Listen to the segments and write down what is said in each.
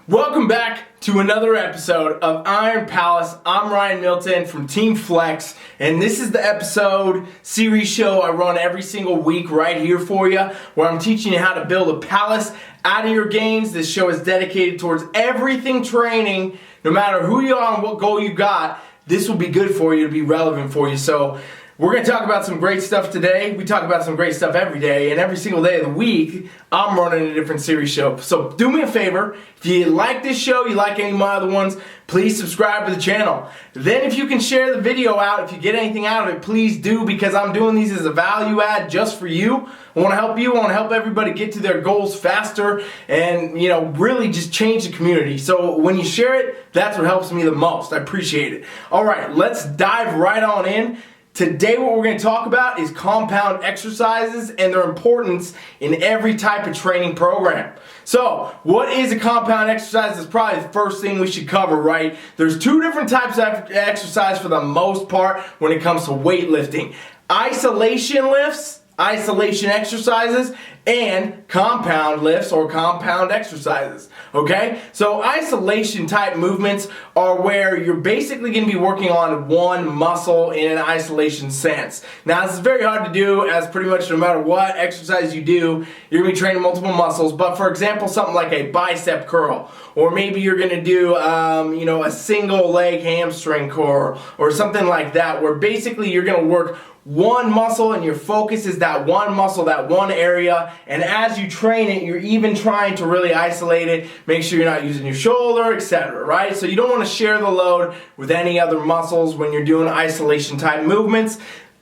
Welcome back to another episode of Iron Palace. I'm Ryan Milton from Team Flex, and this is the episode series show I run every single week right here for you, where I'm teaching you how to build a palace out of your gains. This show is dedicated towards everything training, no matter who you are and what goal you got. This will be good for you, to be relevant for you. So we're going to talk about some great stuff today. We talk about some great stuff every day, and every single day of the week, I'm running a different series show. So do me a favor, if you like this show, you like any of my other ones, please subscribe to the channel. Then if you can share the video out, if you get anything out of it, please do, because I'm doing these as a value add just for you. I want to help you. I want to help everybody get to their goals faster and, really just change the community. So when you share it, that's what helps me the most. I appreciate it. All right, let's dive right on in. Today what we're going to talk about is compound exercises and their importance in every type of training program. So, what is a compound exercise? Is probably the first thing we should cover, right? There's two different types of exercise for the most part when it comes to weightlifting. Isolation lifts, isolation exercises, and compound lifts or compound exercises, okay? So isolation type movements are where you're basically going to be working on one muscle in an isolation sense. Now this is very hard to do, as pretty much no matter what exercise you do, you're going to be training multiple muscles. But for example, something like a bicep curl, or maybe you're going to do a single leg hamstring curl or something like that, where basically you're going to work one muscle and your focus is that one muscle, that one area, and as you train it, you're even trying to really isolate it, make sure you're not using your shoulder, etc., right? So you don't want to share the load with any other muscles when you're doing isolation type movements.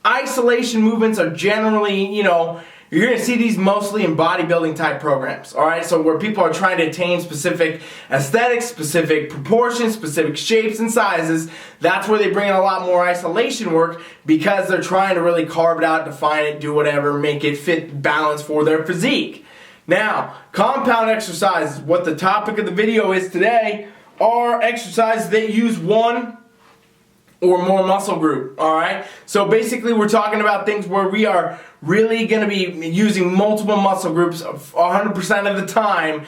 Isolation movements are generally, you're going to see these mostly in bodybuilding type programs, all right? So where people are trying to attain specific aesthetics, specific proportions, specific shapes and sizes, that's where they bring in a lot more isolation work, because they're trying to really carve it out, define it, do whatever, make it fit balance for their physique. Now, compound exercises, what the topic of the video is today, are exercises that use one or more muscle group, all right? So basically we're talking about things where we are really going to be using multiple muscle groups 100% of the time,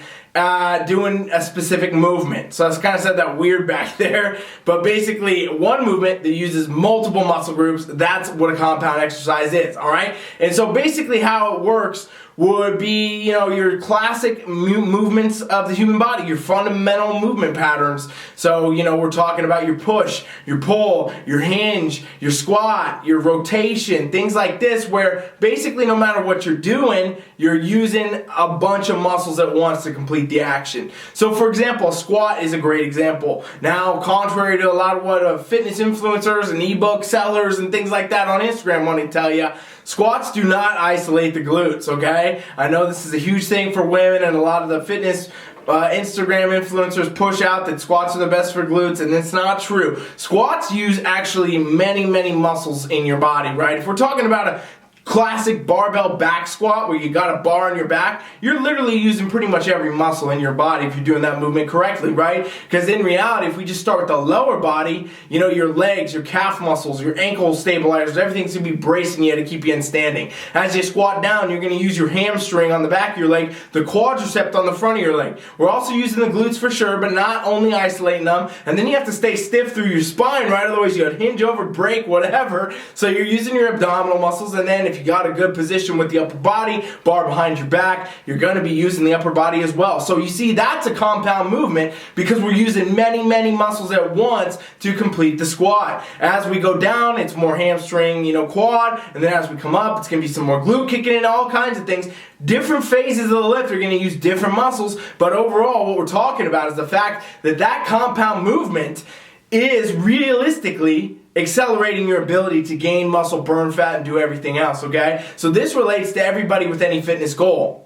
doing a specific movement. So I kind of said that weird back there, but basically one movement that uses multiple muscle groups, that's what a compound exercise is, all right? And so basically how it works would be, your classic movements of the human body, your fundamental movement patterns. So, we're talking about your push, your pull, your hinge, your squat, your rotation, things like this, where basically no matter what you're doing, you're using a bunch of muscles at once to complete the action. So for example, a squat is a great example. Now, contrary to a lot of what fitness influencers and ebook sellers and things like that on Instagram want to tell you, squats do not isolate the glutes, okay? I know this is a huge thing for women, and a lot of the fitness Instagram influencers push out that squats are the best for glutes, and it's not true. Squats use actually many muscles in your body, right? If we're talking about a classic barbell back squat where you got a bar on your back, you're literally using pretty much every muscle in your body if you're doing that movement correctly, right? Because in reality, if we just start with the lower body, your legs, your calf muscles, your ankle stabilizers, everything's going to be bracing you to keep you in standing. As you squat down, you're going to use your hamstring on the back of your leg, the quadricep on the front of your leg. We're also using the glutes for sure, but not only isolating them, and then you have to stay stiff through your spine, right? Otherwise you would hinge over, break, whatever. So you're using your abdominal muscles, and then if you got a good position with the upper body, bar behind your back, you're going to be using the upper body as well. So you see, that's a compound movement because we're using many muscles at once to complete the squat. As we go down, it's more hamstring, quad, and then as we come up, it's going to be some more glute kicking in, all kinds of things. Different phases of the lift are going to use different muscles, but overall what we're talking about is the fact that that compound movement is realistically accelerating your ability to gain muscle, burn fat, and do everything else, okay? So this relates to everybody with any fitness goal.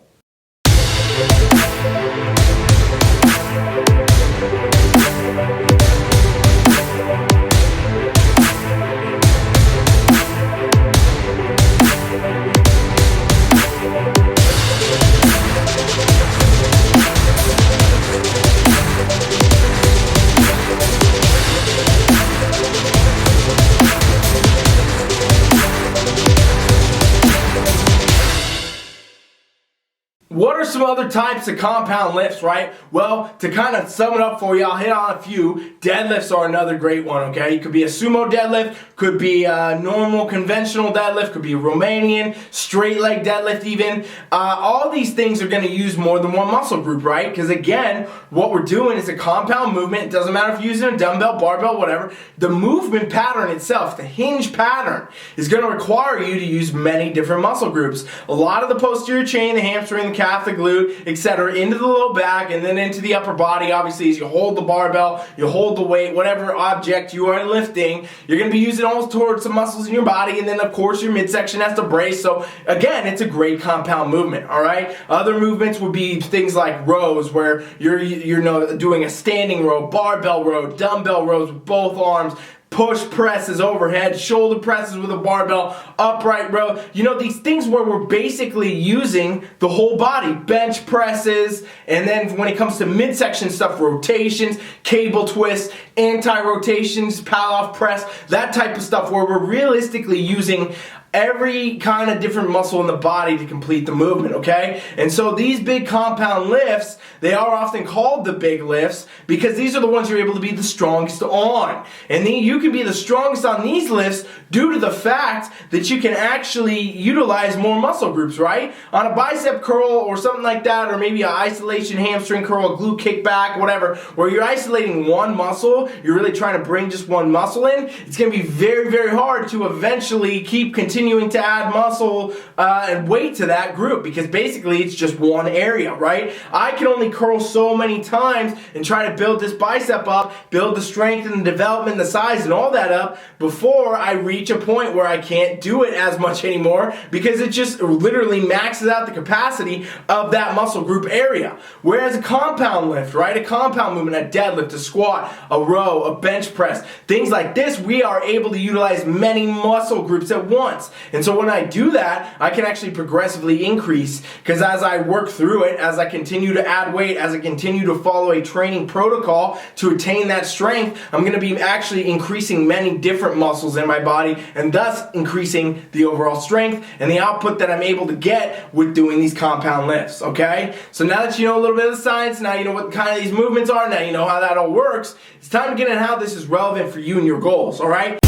What are some other types of compound lifts, right? Well, to kind of sum it up for you, I'll hit on a few. Deadlifts are another great one, okay? It could be a sumo deadlift, could be a normal conventional deadlift, could be a Romanian, straight leg deadlift even. All these things are going to use more than one muscle group, right? Because again, what we're doing is a compound movement. It doesn't matter if you're using a dumbbell, barbell, whatever. The movement pattern itself, the hinge pattern, is going to require you to use many different muscle groups. A lot of the posterior chain, the hamstring, the calf, the glute, etc., into the low back and then into the upper body. Obviously, as you hold the barbell, you hold the weight, whatever object you are lifting, you're going to be using all towards some muscles in your body, and then of course your midsection has to brace. So again, it's a great compound movement, all right? Other movements would be things like rows, where you're doing a standing row, barbell row, dumbbell rows with both arms, push presses overhead, shoulder presses with a barbell, upright row. These things where we're basically using the whole body, bench presses, and then when it comes to midsection stuff, rotations, cable twists, anti-rotations, pal-off press, that type of stuff where we're realistically using every kind of different muscle in the body to complete the movement, okay? And so these big compound lifts, they are often called the big lifts because these are the ones you're able to be the strongest on. And then you can be the strongest on these lifts due to the fact that you can actually utilize more muscle groups, right? On a bicep curl or something like that, or maybe an isolation hamstring curl, a glute kickback, whatever, where you're isolating one muscle, you're really trying to bring just one muscle in, it's going to be very, very hard to eventually keep continuing to add muscle and weight to that group, because basically it's just one area, right? I can only curl so many times and try to build this bicep up, build the strength and the development, the size and all that up before I reach a point where I can't do it as much anymore, because it just literally maxes out the capacity of that muscle group area. Whereas a compound lift, right? A compound movement, a deadlift, a squat, a row, a bench press, things like this, we are able to utilize many muscle groups at once. And so when I do that, I can actually progressively increase, because as I work through it, as I continue to add weight, as I continue to follow a training protocol to attain that strength, I'm going to be actually increasing many different muscles in my body, and thus increasing the overall strength and the output that I'm able to get with doing these compound lifts, okay? So now that you know a little bit of the science, now you know what kind of these movements are, now you know how that all works, it's time to get into how this is relevant for you and your goals, all right?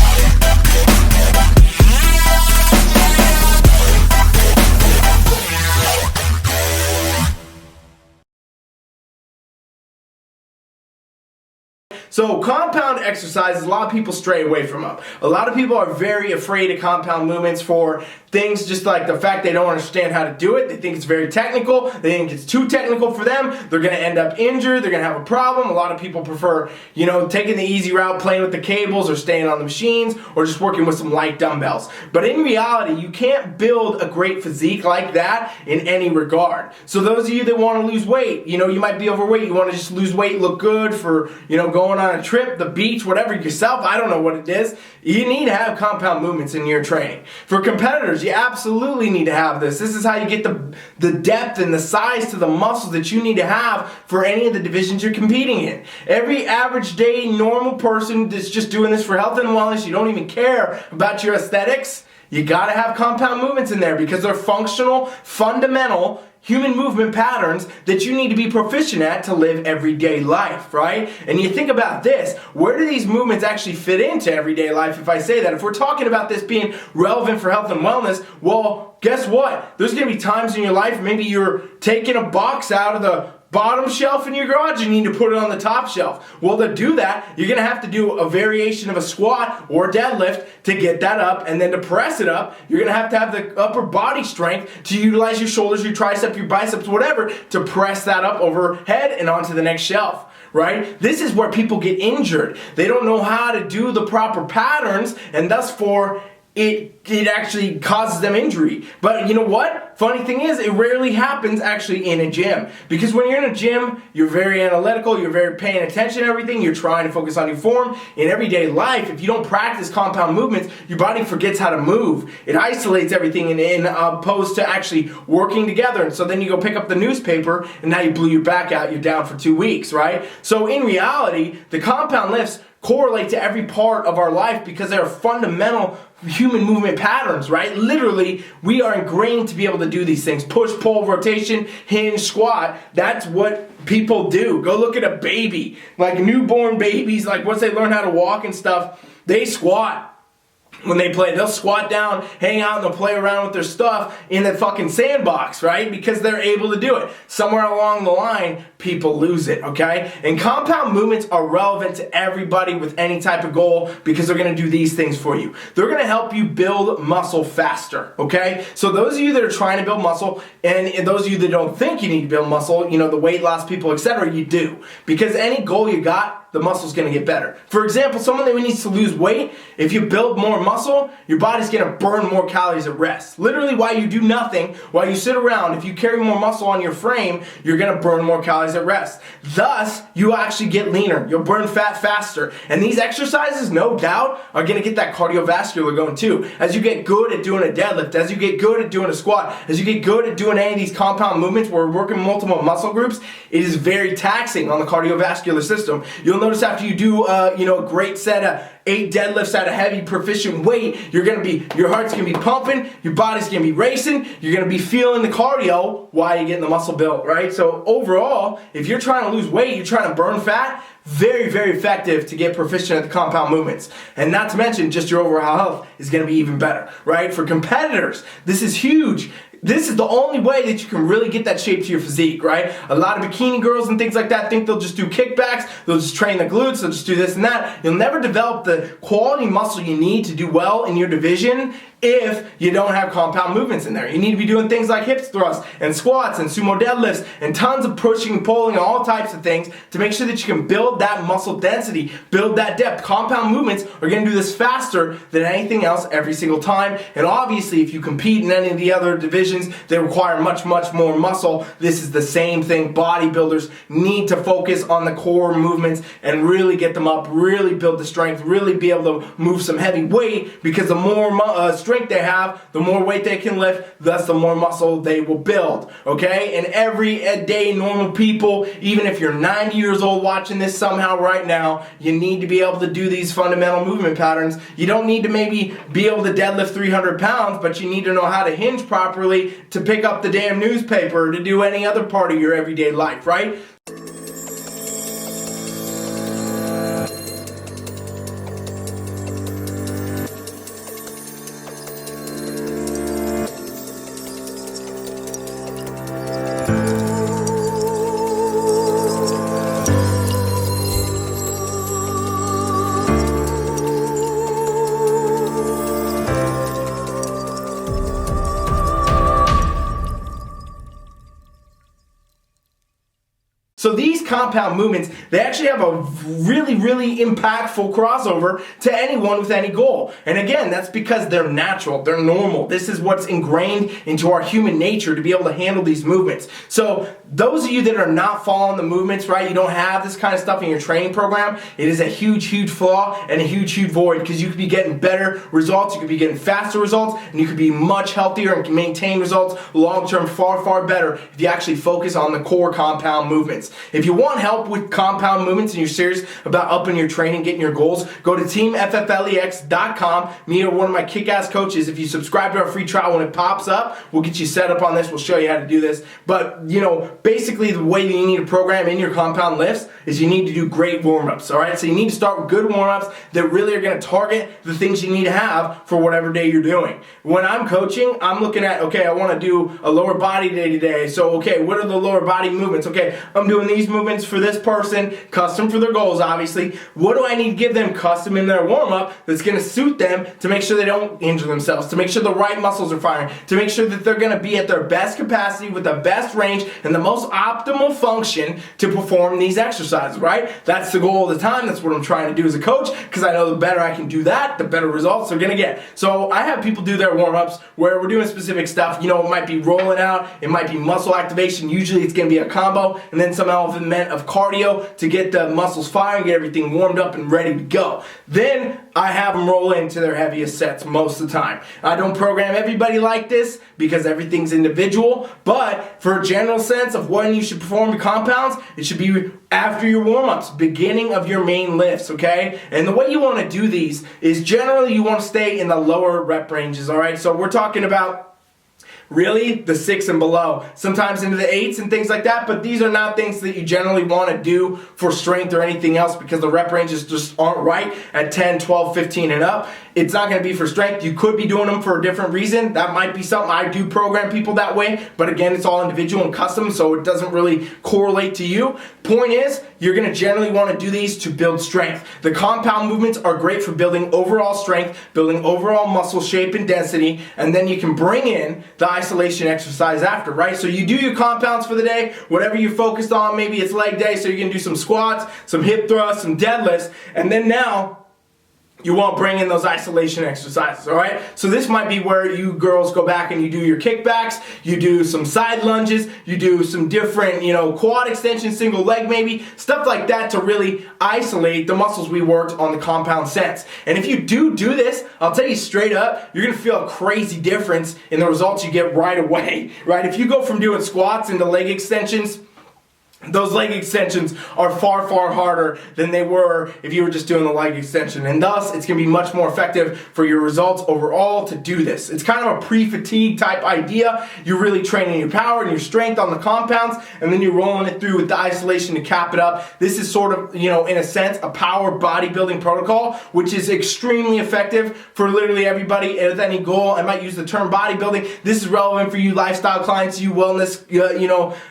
So compound exercises, a lot of people stray away from them. A lot of people are very afraid of compound movements for things just like the fact they don't understand how to do it. They think it's very technical. They think it's too technical for them. They're going to end up injured. They're going to have a problem. A lot of people prefer, taking the easy route, playing with the cables or staying on the machines or just working with some light dumbbells. But in reality, you can't build a great physique like that in any regard. So those of you that want to lose weight, you might be overweight. You want to just lose weight, look good for, going on a trip, the beach, whatever, yourself, I don't know what it is. You need to have compound movements in your training. For competitors, you absolutely need to have this. This is how you get the depth and the size to the muscles that you need to have for any of the divisions you're competing in. Every average day, normal person that's just doing this for health and wellness, you don't even care about your aesthetics, you gotta have compound movements in there because they're functional, fundamental, human movement patterns that you need to be proficient at to live everyday life, right? And you think about this, where do these movements actually fit into everyday life if I say that? If we're talking about this being relevant for health and wellness, well, guess what? There's gonna be times in your life, maybe you're taking a box out of the bottom shelf in your garage, you need to put it on the top shelf. Well, to do that, you're going to have to do a variation of a squat or deadlift to get that up, and then to press it up, you're going to have the upper body strength to utilize your shoulders, your triceps, your biceps, whatever, to press that up overhead and onto the next shelf. Right? This is where people get injured. They don't know how to do the proper patterns, and thus for it actually causes them injury. But you know what? Funny thing is, it rarely happens actually in a gym. Because when you're in a gym, you're very analytical, you're very paying attention to everything, you're trying to focus on your form. In everyday life, if you don't practice compound movements, your body forgets how to move. It isolates everything in opposed to actually working together. And so then you go pick up the newspaper, and now you blew your back out, you're down for 2 weeks, right? So in reality, the compound lifts correlate to every part of our life because they're fundamental human movement patterns, right? Literally, we are ingrained to be able to do these things. Push, pull, rotation, hinge, squat. That's what people do. Go look at a baby. Like newborn babies, like once they learn how to walk and stuff, they squat. When they play, they'll squat down, hang out, and they'll play around with their stuff in the fucking sandbox, right? Because they're able to do it. Somewhere along the line, people lose it, okay? And compound movements are relevant to everybody with any type of goal because they're gonna do these things for you. They're gonna help you build muscle faster, okay? So those of you that are trying to build muscle, and those of you that don't think you need to build muscle, you know, the weight loss people, etc., you do. Because any goal you got, the muscle's gonna get better. For example, someone that needs to lose weight, if you build more muscle, your body's gonna burn more calories at rest. Literally, while you do nothing, while you sit around, if you carry more muscle on your frame, you're gonna burn more calories at rest. Thus, you actually get leaner. You'll burn fat faster. And these exercises, no doubt, are gonna get that cardiovascular going too. As you get good at doing a deadlift, as you get good at doing a squat, as you get good at doing any of these compound movements where we're working multiple muscle groups, it is very taxing on the cardiovascular system. You'll notice after you do a great set of 8 deadlifts at a heavy proficient weight, your heart's gonna be pumping, your body's gonna be racing, you're gonna be feeling the cardio while you're getting the muscle built, right? So overall, if you're trying to lose weight, you're trying to burn fat, very, very effective to get proficient at the compound movements. And not to mention, just your overall health is gonna be even better, right? For competitors, this is huge. This is the only way that you can really get that shape to your physique, right? A lot of bikini girls and things like that think they'll just do kickbacks, they'll just train the glutes, they'll just do this and that. You'll never develop the quality muscle you need to do well in your division if you don't have compound movements in there. You need to be doing things like hips thrusts and squats and sumo deadlifts and tons of pushing and pulling and all types of things to make sure that you can build that muscle density, build that depth. Compound movements are gonna do this faster than anything else every single time. And obviously, if you compete in any of the other divisions that require much, much more muscle, this is the same thing. Bodybuilders need to focus on the core movements and really get them up, really build the strength, really be able to move some heavy weight, because the more strength they have, the more weight they can lift, thus the more muscle they will build, okay? And everyday normal people, even if you're 90 years old watching this somehow right now, you need to be able to do these fundamental movement patterns. You don't need to maybe be able to deadlift 300 pounds, but you need to know how to hinge properly to pick up the damn newspaper, to do any other part of your everyday life, right? So these compound movements, they actually have a really, really impactful crossover to anyone with any goal. And again, that's because they're natural, they're normal. This is what's ingrained into our human nature to be able to handle these movements. So those of you that are not following the movements, right, you don't have this kind of stuff in your training program, it is a huge, huge flaw and a huge, huge void, because you could be getting better results, you could be getting faster results, and you could be much healthier and can maintain results long-term far, far better if you actually focus on the core compound movements. If you want help with compound movements and you're serious about upping your training, getting your goals, go to teamfflex.com. Me or one of my kick-ass coaches, if you subscribe to our free trial when it pops up, we'll get you set up on this. We'll show you how to do this. But, basically the way that you need to program in your compound lifts is you need to do great warm-ups, all right? So you need to start with good warm-ups that really are going to target the things you need to have for whatever day you're doing. When I'm coaching, I'm looking at, okay, I want to do a lower body day today. So, okay, what are the lower body movements? Okay, I'm doing these movements for this person, custom for their goals, obviously. What do I need to give them custom in their warm-up that's going to suit them to make sure they don't injure themselves, to make sure the right muscles are firing, to make sure that they're going to be at their best capacity with the best range and the most optimal function to perform these exercises, right? That's the goal all the time. That's what I'm trying to do as a coach, because I know the better I can do that, the better results they're going to get. So I have people do their warm-ups where we're doing specific stuff. It might be rolling out, it might be muscle activation. Usually it's going to be a combo, and then some element of cardio to get the muscles firing, get everything warmed up and ready to go. Then I have them roll into their heaviest sets most of the time. I don't program everybody like this because everything's individual, but for a general sense of when you should perform your compounds, it should be after your warm-ups, beginning of your main lifts, okay? And the way you want to do these is generally you want to stay in the lower rep ranges, all right? So we're talking about really the 6 and below, sometimes into the 8s and things like that, but these are not things that you generally want to do for strength or anything else because the rep ranges just aren't right at 10, 12, 15 and up. It's not going to be for strength. You could be doing them for a different reason. That might be something. I do program people that way, but again, it's all individual and custom, so it doesn't really correlate to you. Point is, you're going to generally want to do these to build strength. The compound movements are great for building overall strength, building overall muscle shape and density, and then you can bring in the isolation exercise after, right? So you do your compounds for the day, whatever you're focused on. Maybe it's leg day, so you're going to do some squats, some hip thrusts, some deadlifts, and then now you won't bring in those isolation exercises, all right? So this might be where you girls go back and you do your kickbacks, you do some side lunges, you do some different, quad extensions, single leg maybe, stuff like that to really isolate the muscles we worked on the compound sets. And if you do this, I'll tell you straight up, you're gonna feel a crazy difference in the results you get right away, right? If you go from doing squats into leg extensions, those leg extensions are far, far harder than they were if you were just doing the leg extension. And thus, it's going to be much more effective for your results overall to do this. It's kind of a pre-fatigue type idea. You're really training your power and your strength on the compounds, and then you're rolling it through with the isolation to cap it up. This is sort of, in a sense, a power bodybuilding protocol, which is extremely effective for literally everybody with any goal. I might use the term bodybuilding. This is relevant for you lifestyle clients, you wellness,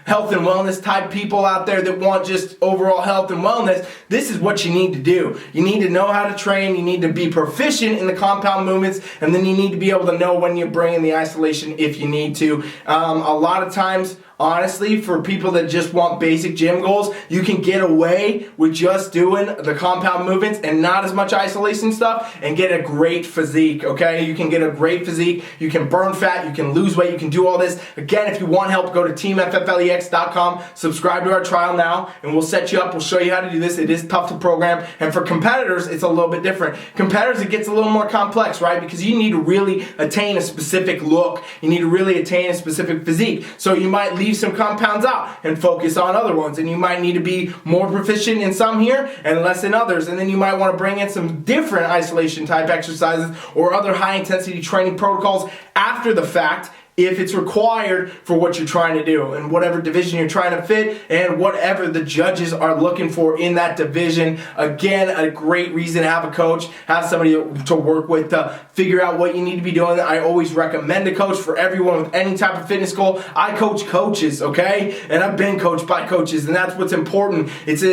health and wellness type people out there that want just overall health and wellness. This is what you need to do. You need to know how to train, you need to be proficient in the compound movements, and then you need to be able to know when you bring in the isolation if you need to. A lot of times, honestly, for people that just want basic gym goals, you can get away with just doing the compound movements and not as much isolation stuff and get a great physique, okay? You can get a great physique, you can burn fat, you can lose weight, you can do all this. Again, if you want help, go to teamfflex.com, subscribe to our trial now, and we'll set you up, we'll show you how to do this. It is tough to program, and for competitors, it's a little bit different. Competitors, it gets a little more complex, right? Because you need to really attain a specific look. You need to really attain a specific physique. So you might leave some compounds out and focus on other ones, and you might need to be more proficient in some here and less in others, and then you might want to bring in some different isolation type exercises or other high intensity training protocols after the fact if it's required for what you're trying to do and whatever division you're trying to fit and whatever the judges are looking for in that division. Again, a great reason to have a coach, have somebody to work with to figure out what you need to be doing. I always recommend a coach for everyone with any type of fitness goal. I coach coaches, okay? And I've been coached by coaches, and that's what's important. It's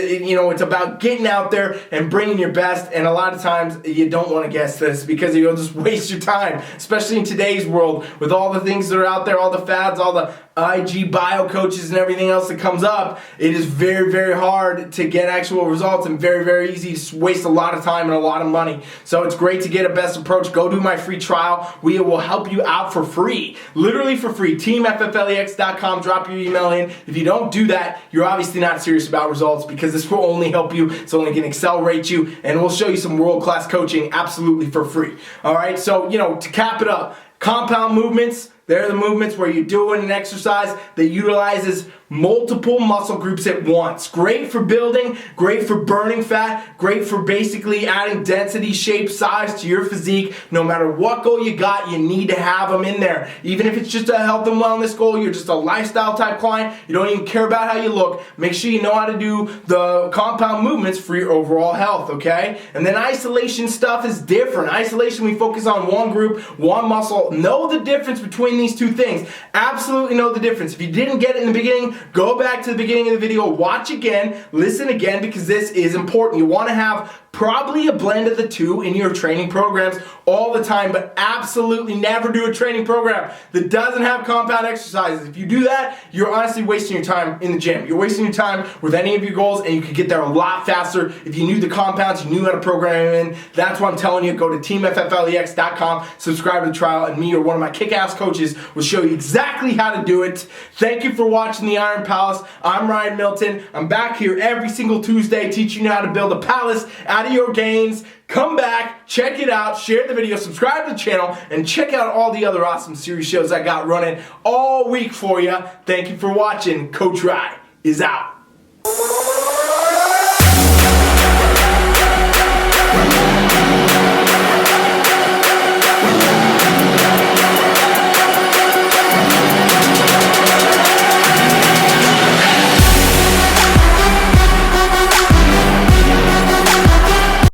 about getting out there and bringing your best, and a lot of times you don't want to guess this because you'll just waste your time, especially in today's world with all the things that are out there, all the fads, all the IG bio coaches and everything else that comes up. It is very, very hard to get actual results and very, very easy to waste a lot of time and a lot of money. So it's great to get a best approach. Go do my free trial. We will help you out for free, literally for free. TeamFFLEX.com, drop your email in. If you don't do that, you're obviously not serious about results because this will only help you. It's only going to accelerate you, and we'll show you some world-class coaching absolutely for free. All right, so, to cap it up, compound movements, they're the movements where you're doing an exercise that utilizes multiple muscle groups at once. Great for building, great for burning fat, great for basically adding density, shape, size to your physique. No matter what goal you got, you need to have them in there. Even if it's just a health and wellness goal, you're just a lifestyle type client, you don't even care about how you look, make sure you know how to do the compound movements for your overall health, okay? And then isolation stuff is different. Isolation, we focus on one group, one muscle. Know the difference between these two things. Absolutely know the difference. If you didn't get it in the beginning, go back to the beginning of the video, watch again, listen again, because this is important. You want to have probably a blend of the two in your training programs all the time, but absolutely never do a training program that doesn't have compound exercises. If you do that, you're honestly wasting your time in the gym. You're wasting your time with any of your goals, and you could get there a lot faster if you knew the compounds, you knew how to program them in. That's what I'm telling you. Go to teamfflex.com, subscribe to the trial, and me or one of my kick-ass coaches will show you exactly how to do it. Thank you for watching the Iron Palace. I'm Ryan Milton. I'm back here every single Tuesday teaching you how to build a palace out cardio gains. Come back, check it out, share the video, subscribe to the channel, and check out all the other awesome series shows I got running all week for you. Thank you for watching. Coach Rye is out.